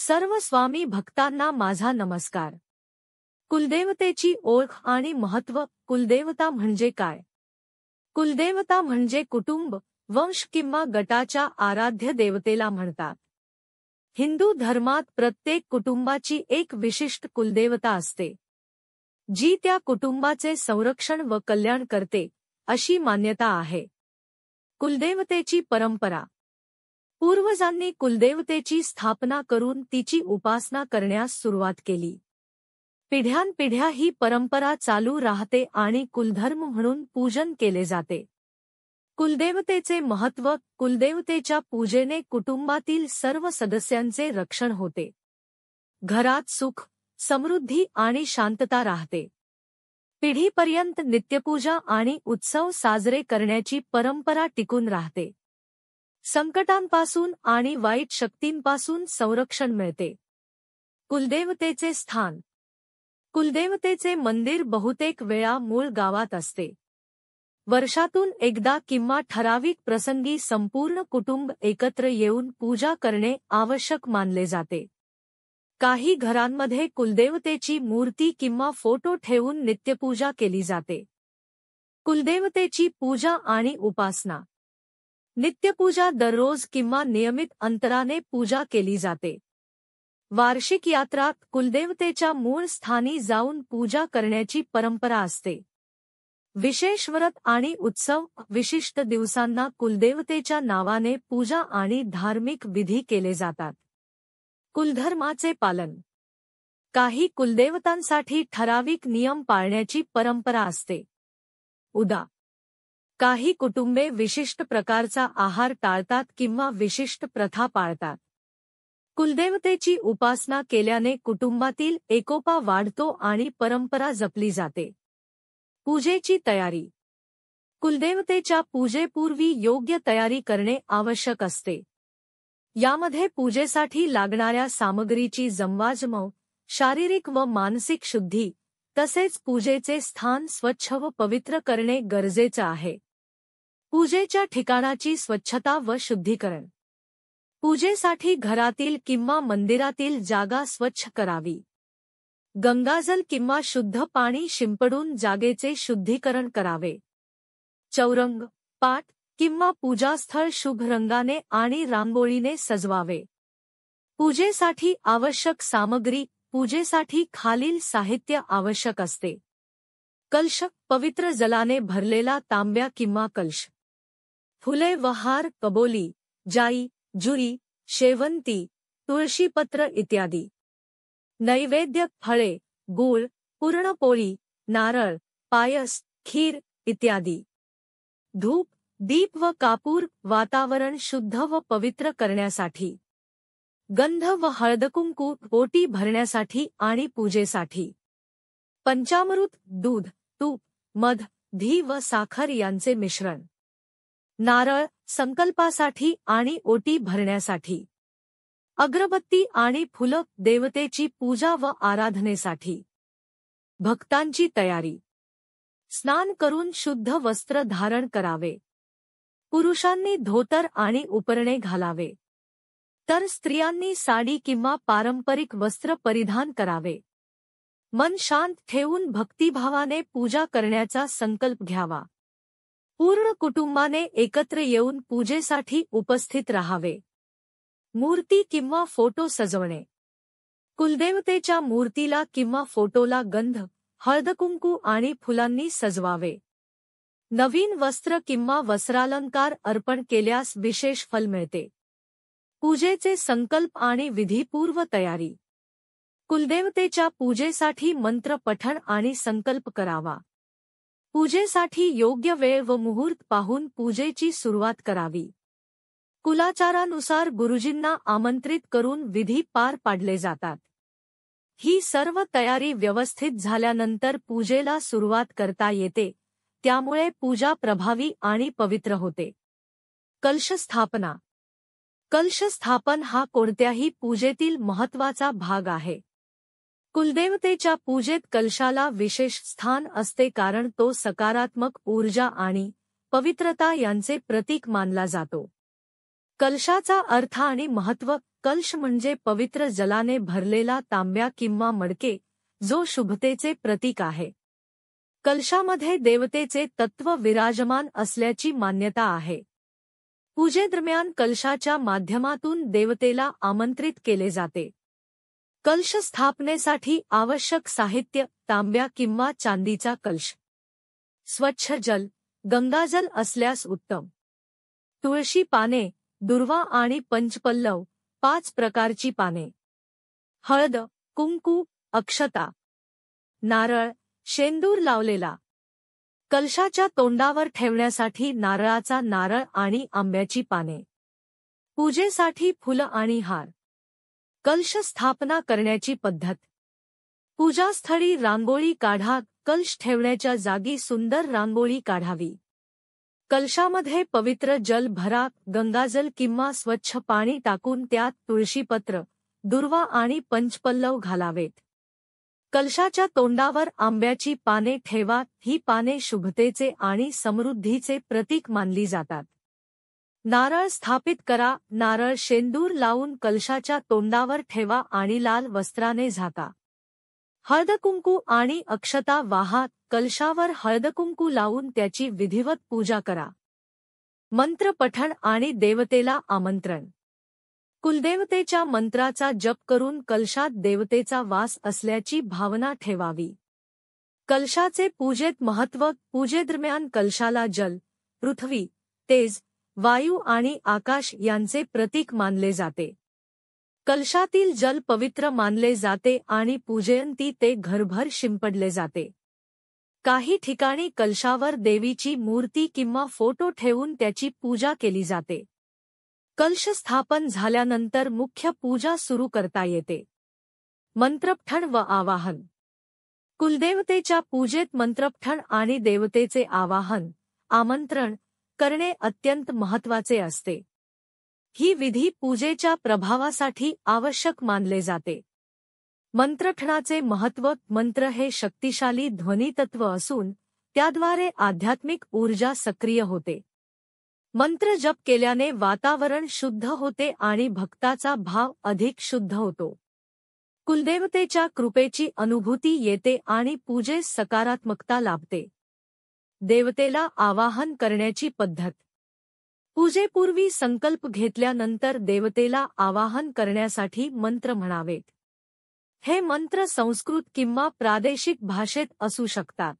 सर्व स्वामी भक्तांना माझा नमस्कार। कुलदेवतेची ओळख आणि महत्त्व। कुलदेवता म्हणजे काय? कुलदेवता म्हणजे कुटुंब, वंश किंवा गटाच्या आराध्य देवतेला म्हणतात। हिंदू धर्मात प्रत्येक कुटुंबाची एक विशिष्ट कुलदेवता असते, जी त्या कुटुंबाचे संरक्षण व कल्याण करते, अशी मान्यता आहे। कुलदेवतेची परंपरा। पूर्वजांनी कुलदेवतेची स्थापना करून तिची उपासना करण्यास सुरुवात केली। पिढ्यानपिढ्या ही परंपरा चालू राहते आणि कुलधर्म म्हणून पूजन केले जाते। कुलदेवतेचे महत्त्व। कुलदेवतेच्या पूजेने कुटुंबातील सर्व सदस्यांचे रक्षण होते। घरात सुख, समृद्धी आणि शांतता राहते। पिढीपर्यंत नित्यपूजा आणि उत्सव साजरे करण्याची परंपरा टिकून राहते। संकटांपासून आणि वाईट शक्तींपासून संरक्षण मिळते। कुलदेवतेचे स्थान। कुलदेवतेचे मंदिर बहुतेक वेळा मूळ गावात असते। वर्षातून एकदा किंवा ठराविक प्रसंगी संपूर्ण कुटुंब एकत्र येऊन पूजा करणे आवश्यक मानले जाते। काही घरांमध्ये कुलदेवतेची मूर्ती किंवा फोटो ठेवून नित्यपूजा केली जाते। कुलदेवतेची पूजा आणि उपासना। नित्यपूजा दररोज किंवा नियमित अंतराने पूजा केली जाते। वार्षिक यात्रात कुलदेवतेच्या मूळ स्थानी जाऊन पूजा करण्याची परंपरा असते। विशेष व्रत आणि उत्सव। विशिष्ट दिवसांना कुलदेवतेच्या नावाने पूजा आणि धार्मिक विधी केले जातात। कुलधर्माचे पालन। काही कुलदेवतांसाठी ठराविक नियम पाळण्याची परंपरा असते। उदा. काही कुटुंबे विशिष्ट प्रकारचा आहार टाळतात किंवा विशिष्ट प्रथा पाळतात। कुलदेवतेची उपासना केल्याने कुटुंबातील एकोपा वाढतो आणि परंपरा जपली जाते। पूजेची तयारी। कुलदेवतेच्या पूजेपूर्वी योग्य तयारी करणे आवश्यक असते। यामध्ये पूजेसाठी लागणाऱ्या सामग्रीची जमवाजमव, शारीरिक व मानसिक शुद्धी, तसेच पूजेचे स्थान स्वच्छ व पवित्र करणे गरजेचे आहे। पूजेच्या ठिकाणाची स्वच्छता व शुद्धीकरण। पूजेसाठी घरातील किंवा मंदिरातील जागा स्वच्छ करावी। गंगाजल किंवा शुद्ध पाणी शिंपडून जागेचे शुद्धीकरण करावे। चौरंग, पाट किंवा पूजास्थळ शुभ रंगाने आणि रांगोळीने सजवावे। पूजेसाठी आवश्यक सामग्री। पूजेसाठी खालील साहित्य आवश्यक असते। कलश, पवित्र जलाने भरलेला तांब्या किंवा कलश। फुले व हार, कबोली, जाई, जुई, शेवंती, तुळशीपत्र इत्यादी। नैवेद्य, फळे, गूळ, पुरणपोळी, नारळ, पायस, खीर इत्यादी। धूप, दीप व कापूर वातावरण शुद्ध व पवित्र करण्यासाठी। गंध व हळदकुंकू ओटी भरण्यासाठी आणि पूजेसाठी। पंचामृत, दूध, तूप, मध, घी व साखर यांचे मिश्रण। नारळ, संकल्पासाठी आणि ओटी भरण्यासाठी। अगरबत्ती आणि फुलं, देवतेची पूजा व आराधनेसाठी। भक्तांची तयारी। स्नान करून शुद्ध वस्त्र धारण करावे। पुरुषांनी धोतर आणि उपरणे घालावे, तर स्त्रियांनी साडी किंवा पारंपरिक वस्त्र परिधान करावे। मन शांत ठेवून भक्तिभावाने पूजा करण्याचा संकल्प घ्यावा। पूर्ण कुटुंबाने एकत्र येऊन पूजेसाठी उपस्थित राहावे। मूर्ती किंवा फोटो सजवणे। कुलदेवतेच्या मूर्तीला किंवा फोटोला गंध, हळदकुंकू आणि फुलांनी सजवावे। नवीन वस्त्र किंवा वस्त्रालंकार अर्पण केल्यास विशेष फल मिळते। पूजेचे संकल्प आणि विधीपूर्व तयारी। कुलदेवतेच्या पूजेसाठी मंत्र पठण आणि संकल्प करावा। पूजेसाठी योग्य वेळ व मुहूर्त पाहून पूजेची सुरुवात करावी। कुलाचारानुसार गुरुजींना आमंत्रित करून विधी पार पाडले जातात। ही सर्व तयारी व्यवस्थित झाल्यानंतर पूजेला सुरुवात करता येते, त्यामुळे पूजा प्रभावी आणि पवित्र होते। कलश स्थापना। कलश स्थापन हा कोणत्याही पूजेतील महत्त्वाचा भाग आहे। कुलदेवतेच्या पूजेत कलशाला विशेष स्थान असते, कारण तो सकारात्मक ऊर्जा आणि पवित्रता यांचे प्रतीक मानला जातो। कलशाचा अर्थ आणि महत्त्व। कलश म्हणजे पवित्र जलाने भरलेला तांब्या किंवा मडके, जो शुभतेचे प्रतीक आहे. कलशामध्ये देवतेचे तत्व विराजमान असल्याची मान्यता आहे. पूजेदरम्यान कलशाच्या माध्यमातून देवतेला आमंत्रित केले जाते. कलश स्थापनेसाठी आवश्यक साहित्य: तांब्या किंवा चांदीचा कलश, स्वच्छ जल, गंगाजल असल्यास उत्तम, तुळशी पाने, दुर्वा आणि पंचपल्लव 5 प्रकारची पाने, हळद, कुंकू, अक्षता, नारळ, शेंदूर लावलेला. कलशाच्या तोंडावर ठेवण्यासाठी नारळाचा नारळ आणि आंब्याची पाने. पूजेसाठी फुलं आणि हार. कलश स्थापना करण्याची पद्धत: पूजास्थळी रांगोळी काढा. कलश ठेवण्याच्या जागी सुंदर रांगोळी काढावी. कलशामध्ये पवित्र जल भरा. गंगाजल किंवा स्वच्छ पाणी टाकून त्यात तुळशीपत्र, दुर्वा आणि पंचपल्लव घालावेत. कलशाच्या तोंडावर आंब्याची पाने ठेवा. ही पाने शुभतेचे आणि समृद्धीचे प्रतीक मानली जातात. नारळ स्थापित करा. नारळ शेंदूर लावून कलशाच्या तोंडावर ठेवा आणि लाल वस्त्राने झाका. हळदकुंकू आणि अक्षता वाहा. कलशावर हळदकुंकू लावून त्याची विधिवत पूजा करा. मंत्र पठण आणि देवतेला आमंत्रण: कुलदेवतेच्या मंत्राचा जप करून कलशात देवतेचा वास असल्याची भावना ठेवावी. कलशाचे पूजेत महत्त्व: पूजेदरम्यान कलशाला जल, पृथ्वी, तेज, वायू आणि आकाश यांचे प्रतीक मानले जाते. कलशातील जल पवित्र मानले जाते आणि पूजेअंती ते घरभर शिंपडले जाते. काही ठिकाणी कलशावर देवीची मूर्ती किंवा फोटो ठेवून त्याची पूजा केली जाते. कलश स्थापन झाल्यानंतर मुख्य पूजा सुरू करता येते. मंत्रपठण व आवाहन: कुलदेवतेच्या पूजेत मंत्रपठण आणि देवतेचे आवाहन, आमंत्रण करणे अत्यंत महत्त्वाचे असते. ही विधी पूजेच्या प्रभावासाठी आवश्यक मानले जाते. मंत्रपठणाचे महत्त्व: मंत्र हे शक्तिशाली ध्वनितत्व असून त्याद्वारे आध्यात्मिक ऊर्जा सक्रिय होते. मंत्र जप केल्याने वातावरण शुद्ध होते आणि भक्ताचा भाव अधिक शुद्ध होतो. कुलदेवतेच्या कृपेची अनुभूती येते आणि पूजेस सकारात्मकता लाभते. देवतेला आवाहन करण्याची पद्धत: पूजेपूर्वी संकल्प घेतल्यानंतर देवतेला आवाहन करण्यासाठी मंत्र म्हणावेत. हे मंत्र संस्कृत किंवा प्रादेशिक भाषेत असू शकतात.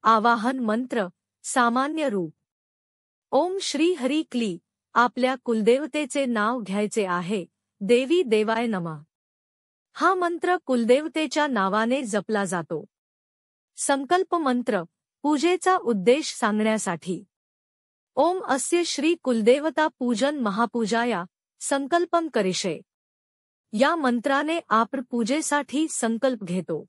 आवाहन मंत्र: सामान्य रूप: ओम श्री हरी क्ली. आपल्या कुलदेवतेचे नाव घ्यायचे आहे. देवी देवाय नमः. हा मंत्र कुलदेवतेच्या नावाने जपला जातो. संकल्प मंत्र: पूजेचा उद्देश सांगण्यासाठी. ओम अस्य श्री कुलदेवता पूजन महापूजाया संकल्पम करिष्ये. या मंत्राने आपण पूजेसाठी संकल्प घेतो.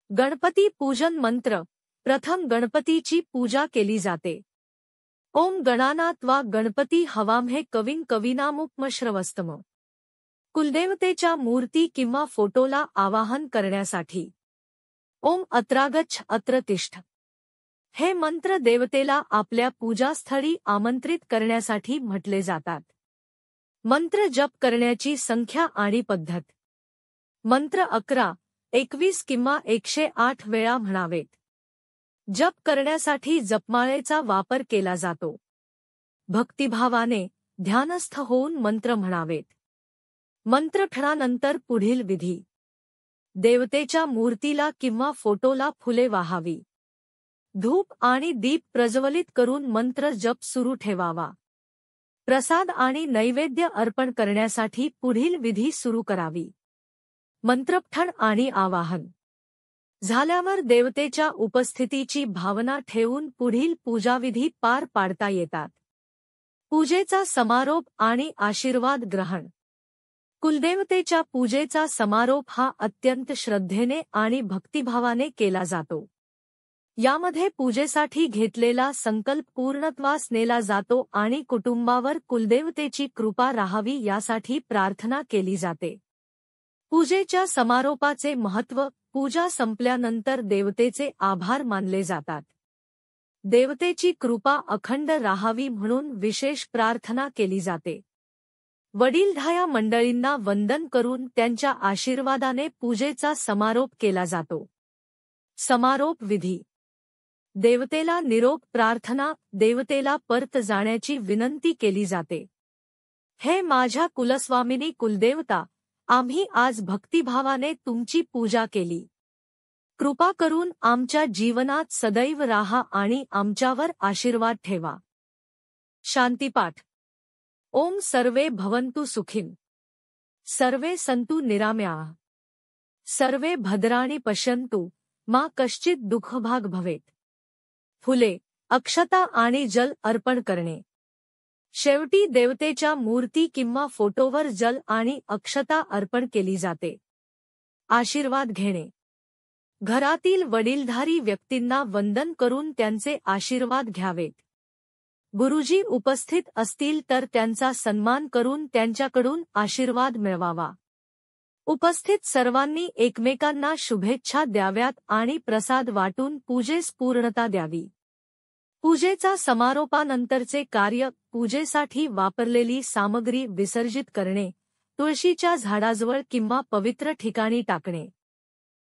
गणपती पूजन मंत्र: प्रथम गणपतीची पूजा केली जाते. ओम गणानात्वा गणपती हवामहे कविं कवीनामुपमश्रवस्तम. कुलदेवतेच्या मूर्ती किंवा फोटोला आवाहन करण्यासाठी. ओम अत्रागच्छ अत्र तिष्ठ. हे मंत्र देवतेला आपल्या पूजास्थळी आमंत्रित करण्यासाठी म्हटले जातात. मंत्र जप करण्याची संख्या आणि पद्धत: मंत्र 11, 21 किंवा 108 वेळा म्हणावेत. जप करण्यासाठी जपमाळेचा वापर केला जातो. भक्तिभावाने ध्यानस्थ होऊन मंत्र म्हणावेत. मंत्रपठणानंतर पुढील विधी: देवतेच्या मूर्तीला किंवा फोटोला फुले वाहावी. धूप आणि दीप प्रज्वलित करून मंत्र जप सुरू ठेवावा. प्रसाद आणि नैवेद्य अर्पण करण्यासाठी पुढील विधी सुरू करावी. मंत्रपठण आणि आवाहन झाल्यावर देवतेच्या उपस्थितीची भावना ठेवून पुढील पूजाविधी पार पाडता येतात. पूजेचा समारोप आणि आशीर्वाद ग्रहण: कुलदेवतेच्या पूजेचा समारोप हा अत्यंत श्रद्धेने आणि भक्तिभावाने केला जातो. यामध्ये पूजेसाठी घेतलेला संकल्प पूर्णत्वास नेला जातो आणि कुटुंबावर कुलदेवतेची कृपा राहावी यासाठी प्रार्थना केली जाते. पूजेच्या समारोपाचे महत्त्व: पूजा संपल्यानंतर देवतेचे आभार मानले जातात. देवतेची कृपा अखंड राहावी म्हणून विशेष प्रार्थना केली जाते. वडीलधाया मंडळींना वंदन करून त्यांच्या आशीर्वादाने पूजेचा समारोप केला जातो. समारोप विधी. देवतेला निरोप प्रार्थना. देवतेला परत जाण्याची विनंती केली जाते. हे माझ्या कुलस्वामिनी कुलदेवता, आम्ही आज भक्तिभावाने तुमची पूजा केली. कृपा करून आमच्या जीवनात सदैव राहा आणि आमच्यावर आशीर्वाद ठेवा. शांतीपाठ. ओम सर्वे भवन्तु सुखिन. सर्वे सन्तु निरामयाः. सर्वे भद्राणि पश्यन्तु मा कश्चित दुःखभाग भवेत. फुले, अक्षता आणि जल अर्पण करणे. शेवटी देवतेच्या मूर्ती किंवा फोटोवर जल आणि अक्षता अर्पण केली जाते. आशीर्वाद घेणे. घरातील वडीलधारी व्यक्तींना वंदन करून त्यांचे आशीर्वाद घ्यावेत. गुरुजी उपस्थित असतील तर त्यांचा सन्मान करून त्यांच्याकडून आशीर्वाद मिळवावा. उपस्थित सर्वांनी एकमेकांना शुभेच्छा द्याव्यात आणि प्रसाद वाटून पूजेस पूर्णता द्यावी. पूजेचा समारोपानंतरचे कार्य. पूजेसाठी वापरलेली सामग्री विसर्जित करणे. तुळशीच्या झाडाजवळ किंवा पवित्र ठिकाणी टाकणे.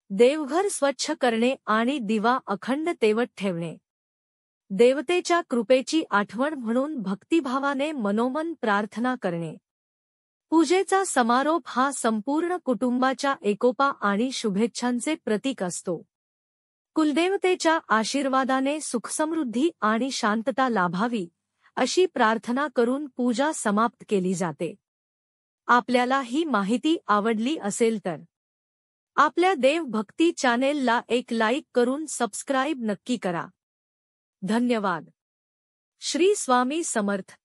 देवघर स्वच्छ करणे आणि दिवा अखंड तेवत ठेवणे. देवतेच्या कृपेची आठवण म्हणून भक्तिभावाने मनोमन प्रार्थना करणे. पूजेचा समारोप हा संपूर्ण कुटुंबाच्या एकोपा आणि शुभेच्छांचे प्रतीक असतो. कुलदेवतेच्या आशीर्वादाने सुखसमृद्धी आणि शांतता लाभावी अशी प्रार्थना करून पूजा समाप्त केली जाते. आपल्याला ही माहिती आवडली असेल तर आपल्या देव भक्ती चॅनेलला एक लाईक करून सबस्क्राईब नक्की करा. धन्यवाद. श्री स्वामी समर्थ.